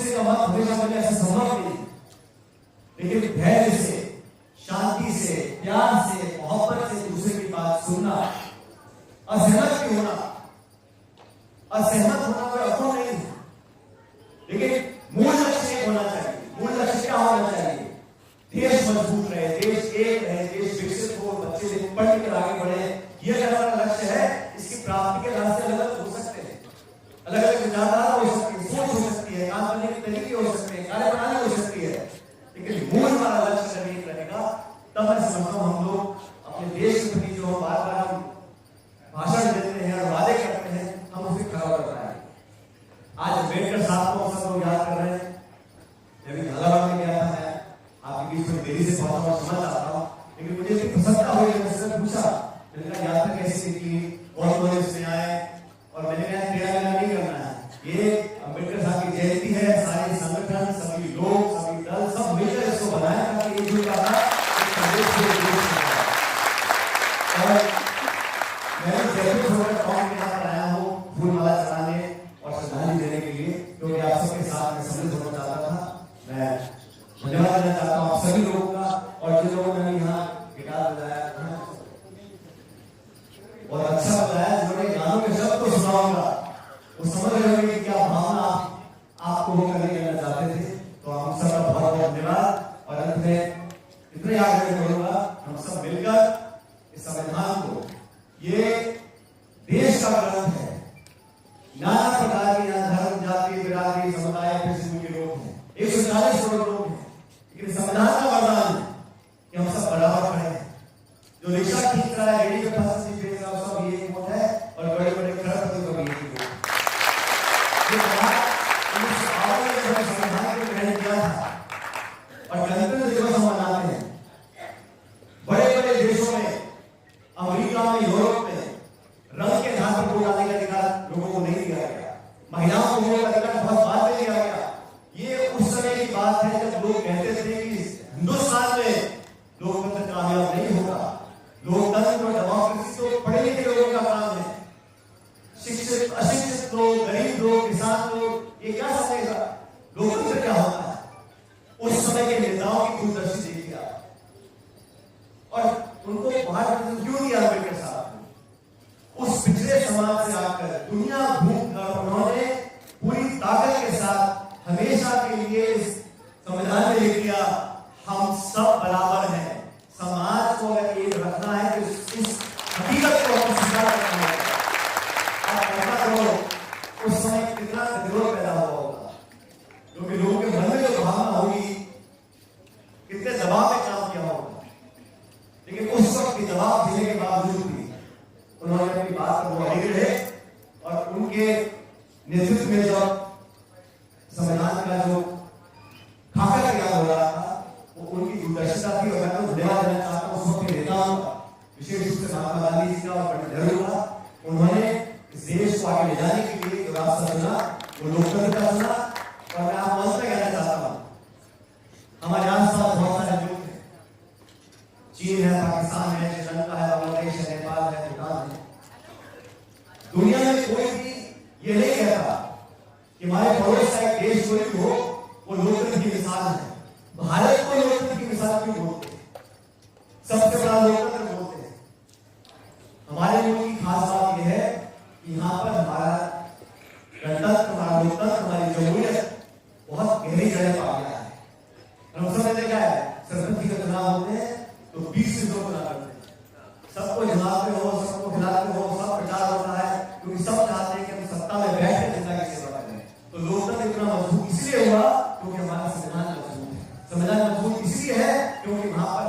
दूसरे का मत हमेशा मुझे ऐसा संभव नहीं, लेकिन धैर्य से, शांति से, प्यार से, मोहब्बत से दूसरे की बात सुनना, असहमत भी होना, असहमत होना कोई अपूर्ण नहीं है, लेकिन मूल लक्ष्य एक होना चाहिए। मूल लक्ष्य क्या होना चाहिए? देश मजबूत रहे, देश एक रहे, देश विकसित हो, बच्चे पढ़ के आगे बढ़े, ये अगर हमारा लक्ष्य है। इसकी प्राप्ति के रास्ते अलग अलग हो सकते हैं, अलग अलग विचारधारा हो सकती है, सोच हो सकती है, काम करने के तरीके हो सकते हैं, कार्यप्रणाली हो सकती है, लेकिन मूल हमारा लक्ष्य अगर एक रहेगा, तब मैं समझता हूं हम लोग अपने देश के प्रति जो बार बार हम भाषण देते हैं और वादे करते हैं, हम उसे खरा कर पाएंगे। आज अम्बेडकर साहब को सब लोग याद कर रहे हैं। जब झालावाड़ में गया था, मैं आपके बीच में देरी से पहुंचा, समझ आता हूं, लेकिन मुझे इतनी प्रसन्नता हुई, मैंने पूछा मैंने यात्रा कैसी निकली, बहुत लोग इसमें आए, और मैंने कहा तेरा नहीं करना है, ये अम्बेडकर साहब की जयंती है, सारे संगठन, सभी लोग, सभी दल सब मिलकर इसको बनाया ताकि एक जुट का और मैंने जयपुर छोड़कर गांव के यहाँ आया हूँ फूलमाला चढ़ाने और श्रद्धांजलि देने के लिए, क्योंकि आप सबके साथ में सम्मिलित होना चाहता था। मैं धन्यवाद देना चाहता हूँ आप सभी लोगों का, और जिन लोगों ने यहाँ गिटार बजाया, और अच्छा बताया, जिन्होंने गानों के शब्द को सुनाऊंगा वो समझ रहे होंगे कि क्या भावना आपको वो करने करना चाहते थे। तो हम सबका बहुत बहुत धन्यवाद, और अंत में इतने आग्रह करूंगा, हम सब मिलकर इस संविधान को, ये देश का ग्रंथ है, नाना प्रकार के यहाँ धर्म, जाति, बिरादरी, समुदाय, किस्म के लोग हैं, 140 करोड़ लोग हैं, लेकिन संविधान का वरदान है कि हम सब बराबर खड़े हैं। जो रिक्शा खींच रहा है, रेडी पे फंस बेच रहा है, सब ये वोट है, और बड़े बड़े खरपति को भी यही वोट है। संविधान को ग्रहण किया था और गणतंत्र दिवस हम मनाते हैं। बड़े बड़े देशों में, अमेरिका में, यूरोप में रंग के आधार पर वोट डालने का अधिकार लोगों को नहीं दिया गया, महिलाओं को वोट अधिकार बहुत बाद में दिया गया। ये उस समय की बात है जब लोग कहते थे कि हिंदुस्तान में लोकतंत्र कामयाब नहीं होगा, लोकतंत्र और डेमोक्रेसी तो पढ़े लिखे लोगों का काम है, शिक्षित अशिक्षित लोग, गरीब लोग, किसान लोग, ये क्या समझेगा लोकतंत्र क्या होता है। उस समय के नेताओं की दूरदर्शी देखिए आप, और उनको बाहर क्यों दिया अम्बेडकर साहब ने? उस पिछड़े समाज से आकर दुनिया घूम कर उन्होंने पूरी ताकत के साथ हमेशा के लिए इस संविधान में लिख दिया, हम सब बराबर हैं। समाज को अगर एक रखना है तो इस हकीकत को हम स्वीकार करना है। आप कल्पना करो उस समय कितना विरोध पैदा हुआ होगा, क्योंकि लोगों के मन में जो भावना होगी, कितने दबाव में काम किया होगा, लेकिन उस वक्त के दबाव देने के बावजूद भी उन्होंने अपनी बात पर अड़े रहे, और उनके नेतृत्व में जब संविधान का जो खाका तैयार हो रहा था, वो उनकी दूरदर्शिता थी। और मैं तो धन्यवाद देना चाहता हूँ उस वक्त के नेताओं का, विशेष रूप से महात्मा गांधी जी का और पंडित नेहरू का। उन्होंने इस देश को आगे ले जाने के लिए जो रास्ता चुना वो लोकतंत्र का चुना। और मैं आप मंच में कहना चाहता हूँ, हमारे आसपास बहुत सारे मुल्क हैं, चीन है, पाकिस्तान है, श्रीलंका है, बांग्लादेश है, नेपाल है, भूटान है। दुनिया में कोई भी ये नहीं कहता कि हमारे पड़ोस का एक देश कोई हो वो लोकतंत्र की मिसाल है। भारत को लोकतंत्र की मिसाल क्यों बोलते हैं? सबसे बड़ा लोकतंत्र बोलते हैं। हमारे मुल्क की खास बात यह है कि यहाँ पर हमारा गणतंत्र, हमारा लोकतंत्र, हमारी जमहूरियत बहुत गहरी जगह पा गया है। हम समझते क्या है, सरपंच का चुनाव होते हैं तो 20 लोग चुनाव करते हैं, सबको जमाते हो, सबको खिलाते हो, सब प्रचार होता है, क्योंकि सब चाहते हैं कि हम सत्ता में बैठ के जनता की सेवा करें। तो लोकतंत्र इतना मजबूत इसलिए हुआ क्योंकि हमारा संविधान मजबूत है। संविधान मजबूत इसलिए है क्योंकि वहां पर